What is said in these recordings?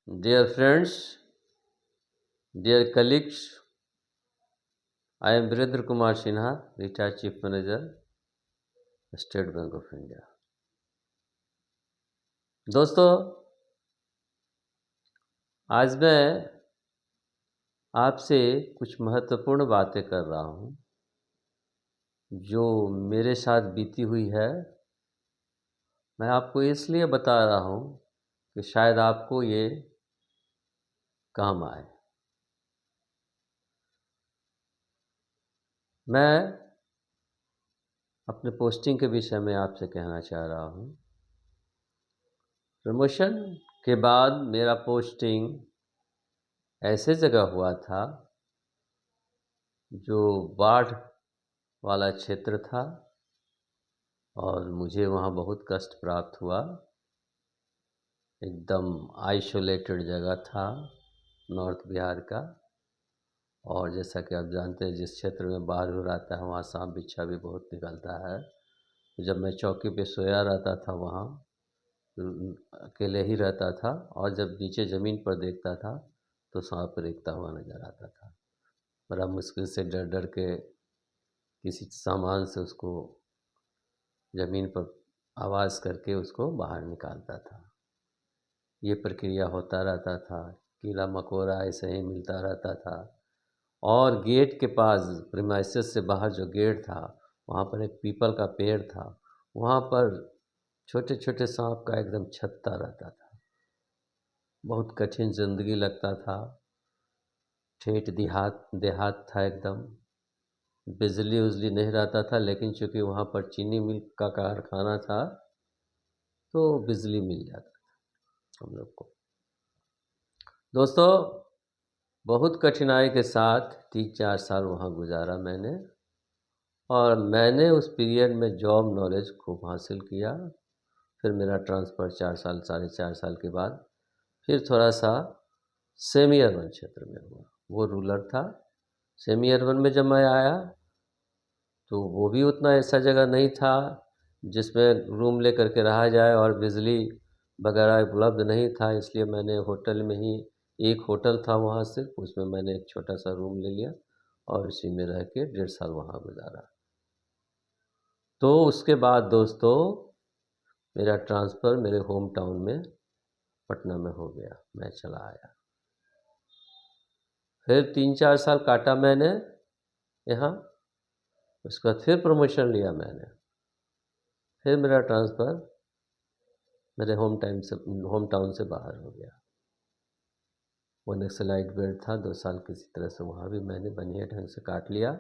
Dear friends, dear colleagues, I am Virendra Kumar Sinha, retired Chief Manager, State Bank of India. दोस्तों, आज मैं आपसे कुछ महत्वपूर्ण बातें कर रहा हूँ जो मेरे साथ बीती हुई है। मैं आपको इसलिए बता रहा हूँ कि शायद आपको ये काम आए। मैं अपने पोस्टिंग के विषय में आपसे कहना चाह रहा हूँ। प्रमोशन के बाद मेरा पोस्टिंग ऐसे जगह हुआ था जो बाढ़ वाला क्षेत्र था और मुझे वहाँ बहुत कष्ट प्राप्त हुआ। एकदम आइसोलेटेड जगह था नॉर्थ बिहार का, और जैसा कि आप जानते हैं जिस क्षेत्र में बाढ़ आता है वहाँ सांप बिच्छा भी बहुत निकलता है। जब मैं चौकी पे सोया रहता था वहाँ अकेले ही रहता था, और जब नीचे ज़मीन पर देखता था तो सांप रेंगता हुआ नज़र आता था। बड़ा मुश्किल से डर डर के किसी सामान से उसको ज़मीन पर आवाज़ करके उसको बाहर निकालता था। ये प्रक्रिया होता रहता था। कीड़ा मकोड़ा ऐसे ही मिलता रहता था। और गेट के पास प्रीमाइसेस से बाहर जो गेट था वहाँ पर एक पीपल का पेड़ था, वहाँ पर छोटे छोटे सांप का एकदम छत्ता रहता था। बहुत कठिन ज़िंदगी लगता था। ठेठ देहात देहात था एकदम। बिजली उजली नहीं रहता था, लेकिन चूँकि वहाँ पर चीनी मिल का कारखाना था तो बिजली मिल जाता था हम लोग को। दोस्तों, बहुत कठिनाई के साथ 3-4 साल वहाँ गुजारा मैंने, और मैंने उस पीरियड में जॉब नॉलेज खूब हासिल किया। फिर मेरा ट्रांसफ़र 4 साल 4.5 साल के बाद फिर थोड़ा सा सेमी अर्बन क्षेत्र में हुआ। वो रूरल था। सेमी अर्बन में जब मैं आया तो वो भी उतना ऐसा जगह नहीं था जिसमें रूम लेकर के रहा जाए, और बिजली वगैरह उपलब्ध नहीं था। इसलिए मैंने होटल में ही, एक होटल था वहाँ सिर्फ, उसमें मैंने एक छोटा सा रूम ले लिया और उसी में रह के 1.5 साल वहाँ गुजारा। तो उसके बाद दोस्तों मेरा ट्रांसफ़र मेरे होम टाउन में पटना में हो गया। मैं चला आया। फिर 3-4 साल काटा मैंने यहाँ। उसके बाद फिर प्रमोशन लिया मैंने। फिर मेरा ट्रांसफ़र मेरे होम टाउन से बाहर हो गया। वो नक्सलाइट बेल्ट था। 2 साल किसी तरह से वहाँ भी मैंने बढ़िया ढंग से काट लिया।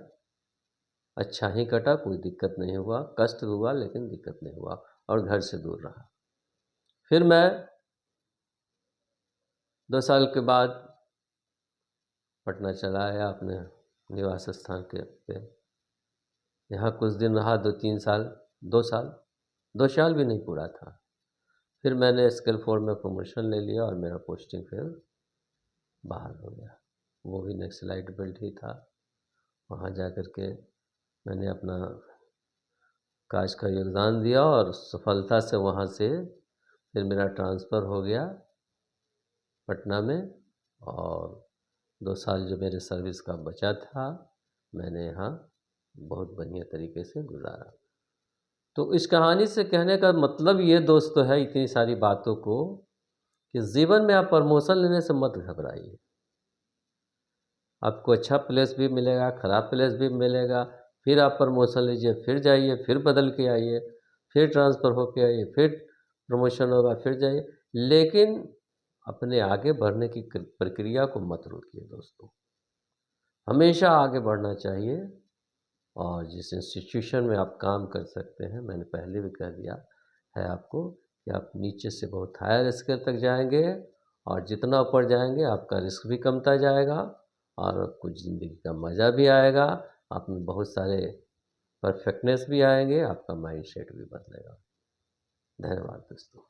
अच्छा ही कटा, कोई दिक्कत नहीं हुआ। कष्ट हुआ लेकिन दिक्कत नहीं हुआ, और घर से दूर रहा। फिर मैं 2 साल के बाद पटना चला आया अपने निवास स्थान के पे। यहाँ कुछ दिन रहा, 2-3 साल, 2 साल, 2 साल भी नहीं पूरा था। फिर मैंने स्केल 4 में प्रमोशन ले लिया और मेरा पोस्टिंग फिर बाहर हो गया। वो भी नक्सलाइट बेल्ट ही था। वहाँ जा कर के मैंने अपना काज का योगदान दिया और सफलता से वहाँ से फिर मेरा ट्रांसफ़र हो गया पटना में। और 2 साल जो मेरे सर्विस का बचा था मैंने यहाँ बहुत बढ़िया तरीके से गुजारा। तो इस कहानी से कहने का मतलब ये दोस्तों है, इतनी सारी बातों को, कि जीवन में आप प्रमोशन लेने से मत घबराइए। आपको अच्छा प्लेस भी मिलेगा, ख़राब प्लेस भी मिलेगा। फिर आप प्रमोशन लीजिए, फिर जाइए, फिर बदल के आइए, फिर ट्रांसफ़र होके आइए, फिर प्रमोशन होगा, फिर जाइए। लेकिन अपने आगे बढ़ने की प्रक्रिया को मत रोकिए दोस्तों। हमेशा आगे बढ़ना चाहिए। और जिस इंस्टीट्यूशन में आप काम कर सकते हैं, मैंने पहले भी कह दिया है आपको कि आप नीचे से बहुत हायर स्केल तक जाएंगे, और जितना ऊपर जाएंगे आपका रिस्क भी कमता जाएगा और आपको ज़िंदगी का मज़ा भी आएगा। आप में बहुत सारे परफेक्टनेस भी आएंगे, आपका माइंड सेट भी बदलेगा। धन्यवाद दोस्तों।